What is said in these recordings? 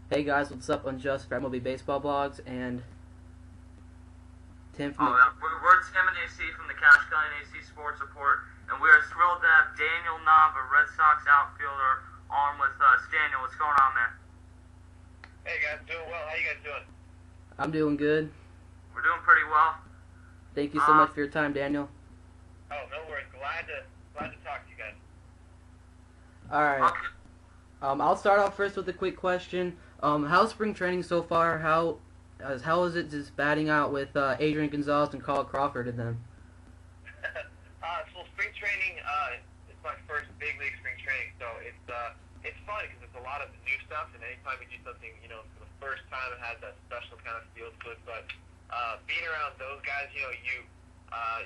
Hey guys, what's up? Unjust for MLB Baseball Blogs and Tim from Oh, yeah. We're Tim and AC from the Cash County AC Sports Report, and we are thrilled to have Daniel Nava, Red Sox outfielder, on with us. Daniel, what's going on, man? Hey guys, doing well. How you guys doing? I'm doing good. We're doing pretty well. Thank you so much for your time, Daniel. Oh, no worries. Glad to talk to you guys. Alright. Okay. I'll start off first with a quick question. How's spring training so far? How is it just batting out with Adrian Gonzalez and Carl Crawford and them? So spring training, it's my first big league spring training, so it's fun because it's a lot of new stuff, and anytime you do something, for the first time, it has that special kind of feel to it. But being around those guys, you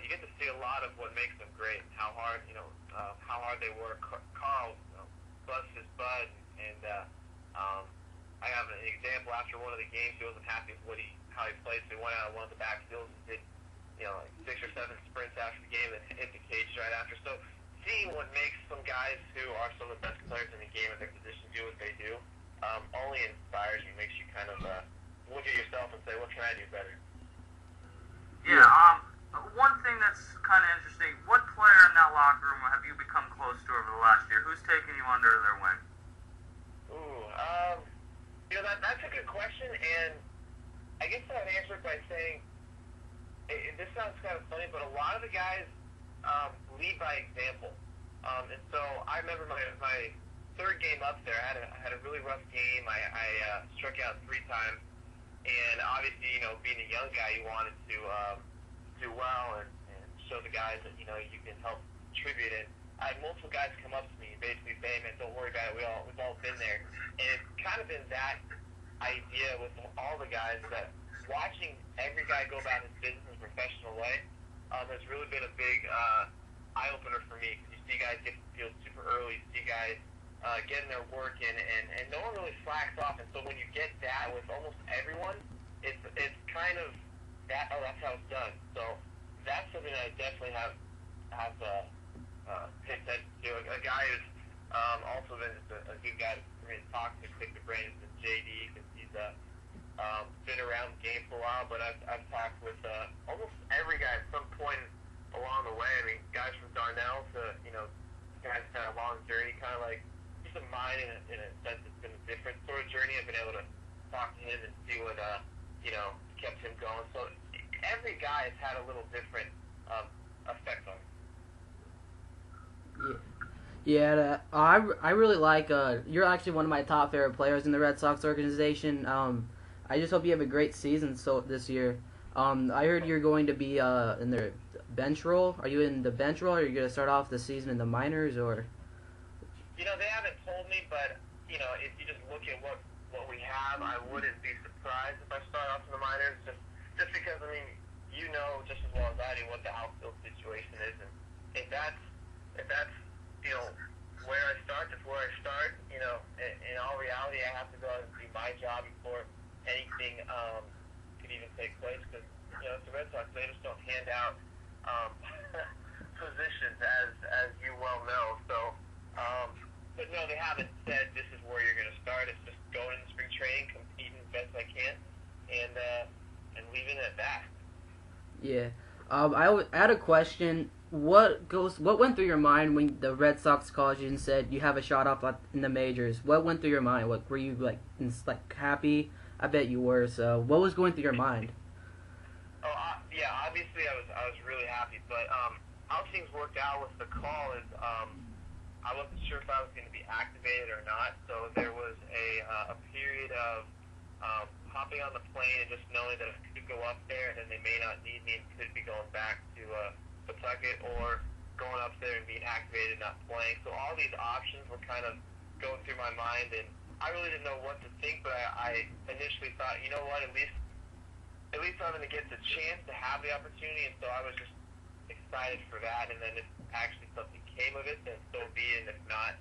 get to see a lot of what makes them great, how hard they work. Carl busts his butt, and I have an example. After one of the games, he wasn't happy with how he played, so he went out on one of the backfields and did like 6 or 7 sprints after the game and hit the cage right after. So seeing what makes some guys who are some of the best players in the game at their position do what they do only inspires you, makes you kind of look at yourself and say, what can I do better? Yeah, one thing that's kind of interesting, what player in that locker room have you become close to over the last year? Who's taken you under their wing? Ooh, that's a good question, and I guess I'd answer it by saying, this sounds kind of funny, but a lot of the guys lead by example. And so I remember my third game up there, I had a really rough game. I struck out 3 times, and obviously, being a young guy, you wanted to do well and show the guys that, you can help contribute. And I had multiple guys come up to me and basically say, man, don't worry about it, we've all been there. And it's kind of been that idea with all the guys that watching every guy go about his business in a professional way has really been a big eye-opener for me. Because you see guys get to the field super early, you see guys getting their work in, and no one really slacks off. And so when you get that with almost everyone, it's kind of that, oh, that's how it's done. So that's something that I definitely have paid attention to. A guy who's also been just a good guy to talk to, pick the brains of JD, because he's been around the game for a while. But I've talked with almost every guy at some point along the way. I mean, guys from Darnell to guys kind of long journey, kind of like just a mind in a sense. It's been a different sort of journey. I've been able to talk to him and see what kept him going. So every guy has had a little different effect on him. Yeah, I really like. You're actually one of my top favorite players in the Red Sox organization. I just hope you have a great season this year. I heard you're going to be in the bench role. Are you in the bench role, or are you going to start off the season in the minors, or? They haven't told me, but if you just look at what we have, I wouldn't be surprised if I start off in the minors. Just because, I mean, just as well as I do what the outfield situation is, and if that's where I start, that's where I start. In all reality, I have to go out and do my job before anything could even take place, because it's the Red Sox. They just don't hand out positions, as you well know. So, but no, they haven't said this is where you're going to start. It's just going into spring training, competing as best I can, and leaving it at that. Yeah. I had a question. What went through your mind when the Red Sox called you and said you have a shot off in the majors? What went through your mind? What were you like happy? I bet you were. So what was going through your mind? Oh, yeah. Obviously, I was really happy, but how things worked out with the call is I wasn't sure if I was going to be activated or not. So there was a period of hopping on the plane and just knowing that I could go up there, and then they may not need me and could be going back to Pawtucket, or going up there and being activated and not playing. So all these options were kind of going through my mind, and I really didn't know what to think, but I initially thought, you know what, at least I'm going to get the chance to have the opportunity, and so I was just excited for that. And then if actually something came of it, then so be it, and if not,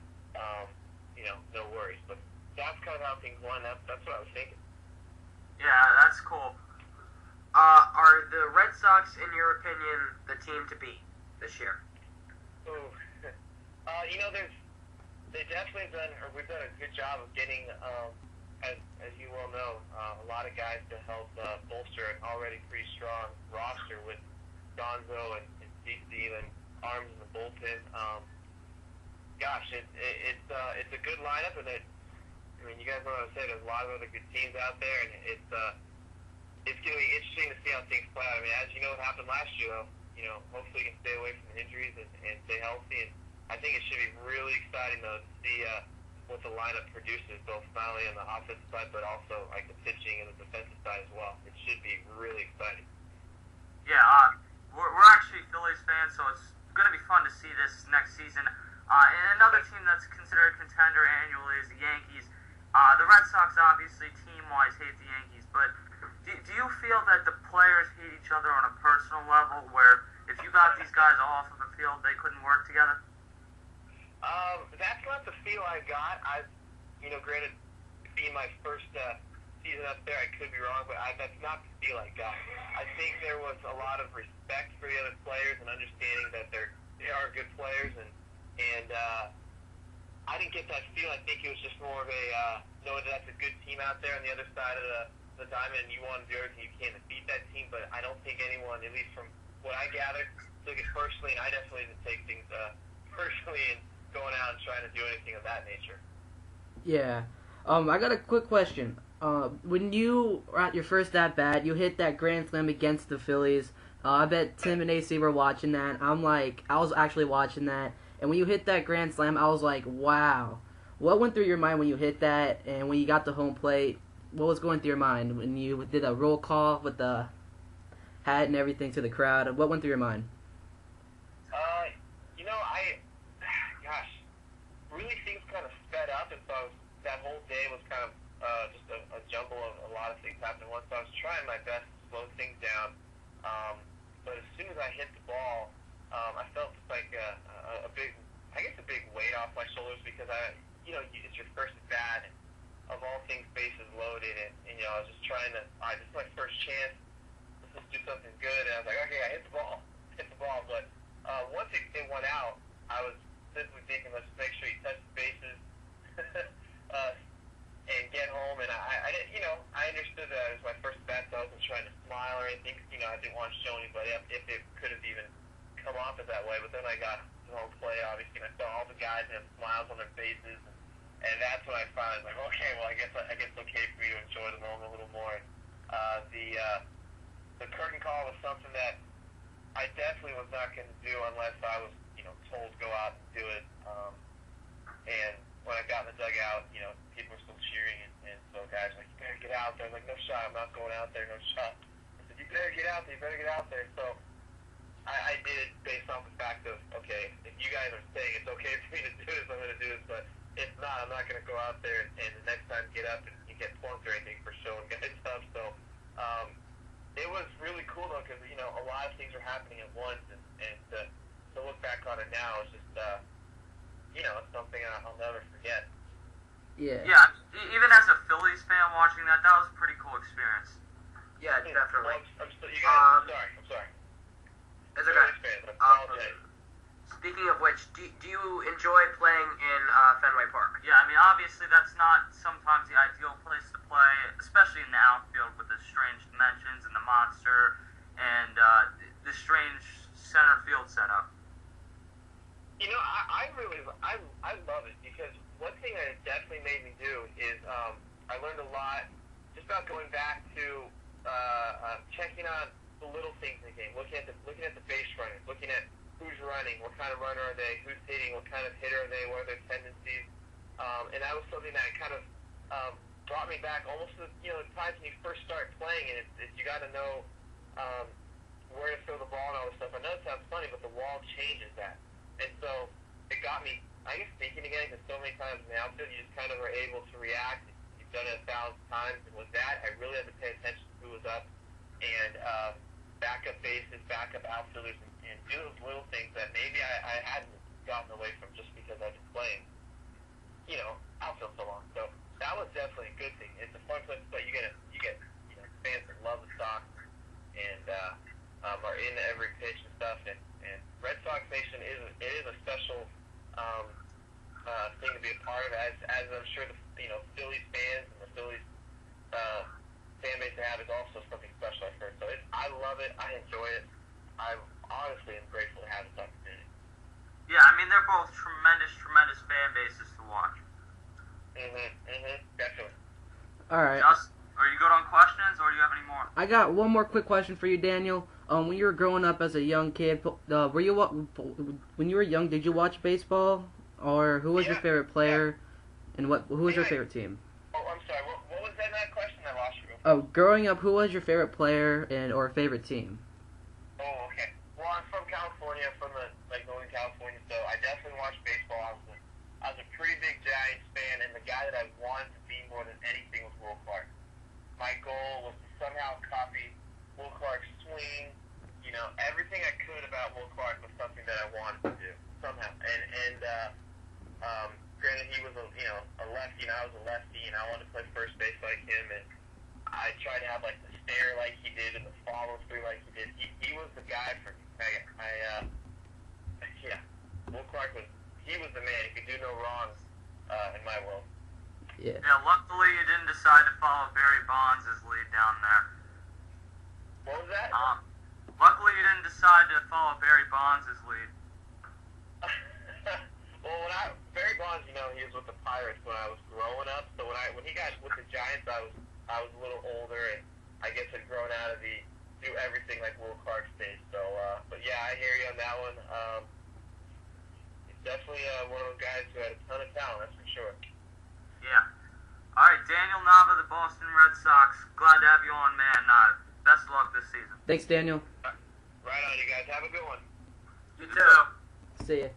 no worries. But that's kind of how things went. That's what I was thinking. Yeah, that's cool. Are the Red Sox, in your opinion, the team to beat this year? Ooh. They definitely we've done a good job of getting as you well know, a lot of guys to help bolster an already pretty strong roster with Gonzo and CC and arms in the bullpen. Gosh, it's a good lineup, and I mean, you guys know what I'm saying. There's a lot of other good teams out there, and it's going to be interesting to see how things play out. I mean, as you know, what happened last year, hopefully you can stay away from the injuries and stay healthy. And I think it should be really exciting, though, to see what the lineup produces, both not only on the offensive side, but also like the pitching and the defensive side as well. It should be really exciting. Yeah, we're actually Phillies fans, so it's going to be fun to see this next season. And another team that's considered a contender annually is the Yankees. The Red Sox, obviously, team-wise, hate the Yankees, but do you feel that the players hate each other on a personal level, where if you got these guys off of the field, they couldn't work together? That's not the feel I got. Granted, being my first season up there, I could be wrong, but that's not the feel I got. I think there was a lot of respect for the other players and understanding that they are good players, and I didn't get that feel. I think it was just more of a knowing that that's a good team out there on the other side of the diamond, and you want to do everything you can to beat that team. But I don't think anyone, at least from what I gathered, took it personally, and I definitely didn't take things personally and going out and trying to do anything of that nature. Yeah. I got a quick question. When you were at your first at bat, you hit that grand slam against the Phillies. I bet Tim and AC were watching that. I was actually watching that. And when you hit that grand slam, I was like, wow. What went through your mind when you hit that? And when you got to home plate, what was going through your mind when you did a roll call with the hat and everything to the crowd? What went through your mind? Really things kind of sped up, and so that whole day was kind of just a jumble of a lot of things happening at once. So I was trying my best to slow things down, but as soon as I hit the ball, I felt like a big weight off my shoulders, because it's your first at bat, and of all things, bases loaded, and I was just trying to. This is my first chance. Let's do something good, and I was like, okay, I hit the ball. But once it went out, I was simply thinking, let's make sure you touch the bases and get home. And I didn't, I understood that it was my first bat, so I wasn't trying to smile or anything. I didn't want to show anybody up if it could have even come off as that way. But then I got to home plate, obviously, and I saw all the guys have smiles on their faces, and that's when I finally was like, okay, well, I guess it's okay for me to enjoy the moment a little more. The curtain call was something that I definitely was not going to do unless I was, told to go out and do it. And when I got in the dugout, people were still cheering, and so guys were like, you better get out there. I was like, no shot, I'm not going out there, no shot. I said, you better get out there, So I did it based off the fact of, okay, if you guys are saying it's okay for me to do this, I'm going to do this, but if not, I'm not going to go out there and the next time get up and you get plunked or anything for showing guys stuff. So it was really cool, though, because, a lot of things were happening at once, and to look back on it now is just, it's something I'll never forget. Yeah. Yeah, even as a Phillies fan watching that was a pretty cool experience. Yeah, definitely. I'm sorry. It's okay. Fans, I apologize. Speaking of which, do you enjoy playing in Fenway Park? Yeah, I mean, obviously that's not sometimes the ideal place to play, especially in the outfield with the strange dimensions and the monster and the strange center field setup. I love it, because one thing that it definitely made me do is I learned a lot just about going back to checking on the little things in the game, looking at the base runners, looking at who's running, what kind of runner are they, who's hitting, what kind of hitter are they, what are their tendencies, and that was something that kind of brought me back almost to the times when you first start playing, and it's you got to know where to throw the ball and all this stuff. I know it sounds funny, but the wall changes that, and so it got me, I guess, thinking again, because so many times in the outfield you just kind of are able to react. You've done it 1,000 times, and with that, I really had to pay attention to who was up, and backup bases, backup outfielders, and do those little things that maybe I hadn't gotten away from just because I've been playing, outfield so long. So that was definitely a good thing. It's a fun place to play. You get fans that love the Sox and are into every pitch and stuff. And Red Sox Nation is a special thing to be a part of, as I'm sure the Phillies fans and the Phillies fan base to have is also something special, I've heard. So I love it. I enjoy it. I honestly am grateful to have this opportunity. Yeah, I mean, they're both tremendous, tremendous fan bases to watch. Definitely. All right. Just, are you good on questions, or do you have any more? I got one more quick question for you, Daniel. When you were growing up as a young kid, were you when you were young? Did you watch baseball, or who was your favorite player, and who was your favorite team? Oh, I'm sorry. What was that question? I lost you. Oh, growing up, who was your favorite player or favorite team? Oh, okay. Well, I'm from California, from Northern California, so I definitely watched baseball. I was a pretty big Giants fan, and the guy that I wanted to be more than anything was Will Clark. My goal was to somehow copy Will Clark's swing. You know, everything I could about Will Clark was something that I wanted to do somehow. And granted, he was a lefty, and I was a lefty, and I wanted to play first base like him, and I tried to have like the stare like he did and the follow through like he did. He was the guy for me. Will Clark was the man. He could do no wrong in my world. Yeah. Yeah, luckily you didn't decide to follow Barry Bonds' lead down there. What was that? Luckily you didn't decide to follow Barry Bonds' lead. Well, Barry Bonds, he was with the Pirates when I was growing up. So when he got with the Giants, I was a little older, and I guess had grown out of the do everything like Will Clark stage. So, but yeah, I hear you on that one. He's definitely one of those guys who had a ton of talent, that's for sure. Yeah. All right, Daniel Nava, the Boston Red Sox. Glad to have you on, man. Best of luck this season. Thanks, Daniel. Right on, you guys. Have a good one. You too. See ya.